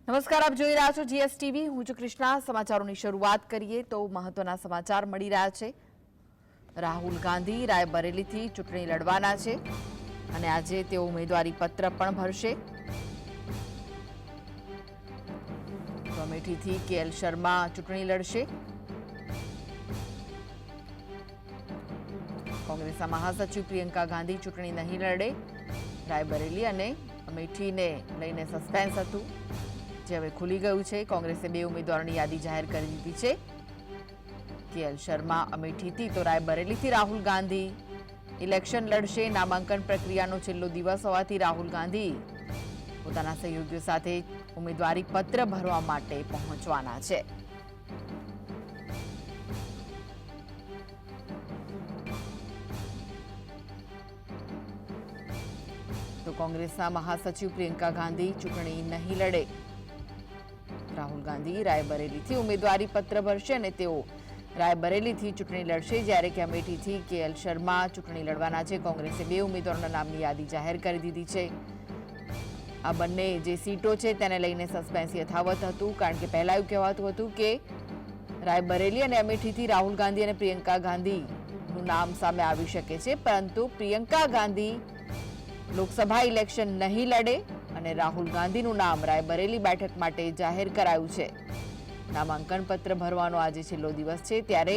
નમસ્કાર, આપ જોઈ રહ્યા છો જીએસટીવી। હું છું કૃષ્ણા। સમાચારોની શરૂઆત કરીએ તો મહત્વના સમાચાર મળી રહ્યા છે। રાહુલ ગાંધી રાયબરેલીથી ચૂંટણી લડવાના છે અને આજે તેઓ ઉમેદવારી પત્ર પણ ભરશે। તો અમેઠીથી કેએલ શર્મા ચૂંટણી લડશે। કોંગ્રેસના મહાસચિવ પ્રિયંકા ગાંધી ચૂંટણી નહીં લડે। રાયબરેલી અને અમેઠીને લઈને સસ્પેન્સ હતું, જે હવે ખુલી ગયું છે। કોંગ્રેસે 2 ઉમેદવારોની યાદી જાહેર કરી દીધી છે। કેએલ શર્મા અમેઠીથી તો રાયબરેલીથી રાહુલ ગાંધી ઇલેક્શન લડશે। નામાંકન પ્રક્રિયાનો છેલ્લો દિવસ હોવાથી રાહુલ ગાંધી પોતાના સહયોગીઓ સાથે ઉમેદવારી પત્ર ભરવા માટે પહોંચવાના છે। તો કોંગ્રેસના મહાસચિવ પ્રિયંકા ગાંધી ચૂંટણી નહીં લડે। રાહુલ ગાંધી રાયબરેલીથી ઉમેદવારી પત્ર ભરશે અને તેઓ રાયબરેલીથી ચૂંટણી લડશે, જ્યારે કે અમેઠીથી કેએલ શર્મા ચૂંટણી લડવાના છે। કોંગ્રેસે 2 ઉમેદવારોના નામની યાદી જાહેર કરી દીધી છે। આ બંને જે સીટો છે તેને લઈને સસ્પેન્સ યથાવત હતું, કારણ કે પહેલા એવું કહેવાતું હતું કે રાયબરેલી અને અમેઠીથી રાહુલ ગાંધી અને પ્રિયંકા ગાંધીનું નામ સામે આવી શકે છે, પરંતુ પ્રિયંકા ગાંધી લોકસભા ઇલેક્શન નહીં લડે અને રાહુલ ગાંધીનું નામ રાયબરેલી બેઠક માટે જાહેર કરાયું છે। નામાંકન પત્ર ભરવાનો આજે છેલ્લો દિવસ છે, ત્યારે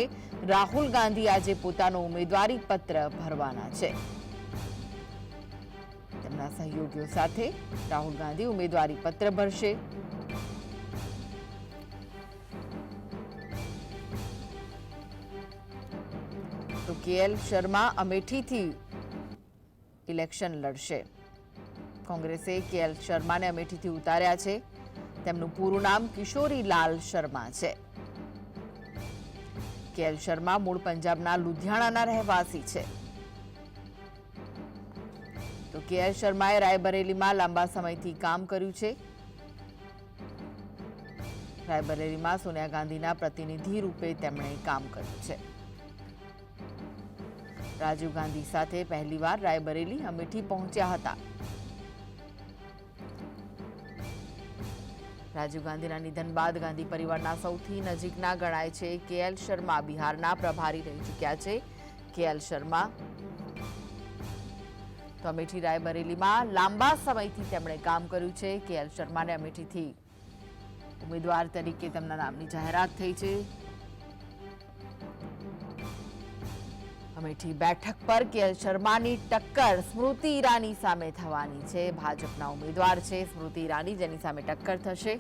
રાહુલ ગાંધી આજે પોતાનો ઉમેદવારી પત્ર ભરવાના છે। તેમના સહયોગીઓ સાથે રાહુલ ગાંધી ઉમેદવારી પત્ર ભરશે। તો કેએલ શર્મા અમેઠીથી ઇલેક્શન લડશે। કોંગ્રેસે કેએલ શર્માને અમેઠીથી ઉતાર્યા છે। તેમનું પૂરું નામ કિશોરીલાલ શર્મા છે। કેએલ શર્મા મૂળ પંજાબના લુધિયાણાના રહેવાસી છે। તો કેએલ શર્માએ રાયબરેલીમાં લાંબા સમયથી કામ કર્યું છે। રાયબરેલીમાં સોનિયા ગાંધીના પ્રતિનિધિ રૂપે તેમણે કામ કર્યું છે। રાજીવ ગાંધી સાથે પહેલીવાર રાયબરેલી અમેઠી પહોંચ્યા હતા। રાજીવ ગાંધીના નિધન બાદ ગાંધી પરિવારના સૌથી નજીકના ગણાય છે કેએલ શર્મા બિહારના પ્રભારી રહી ચૂક્યા છે। કેએલ શર્મા તો અમેઠી રાયબરેલીમાં લાંબા સમયથી તેમણે કામ કર્યું છે। કેએલ શર્માને અમેઠીથી ઉમેદવાર તરીકે તેમના નામની જાહેરાત થઈ છે। અમેઠી બેઠક પર કેએલ શર્માની ટક્કર સ્મૃતિ ઈરાની સામે થવાની છે। ભાજપના ઉમેદવાર છે સ્મૃતિ ઈરાની, જેની સામે ટક્કર થશે।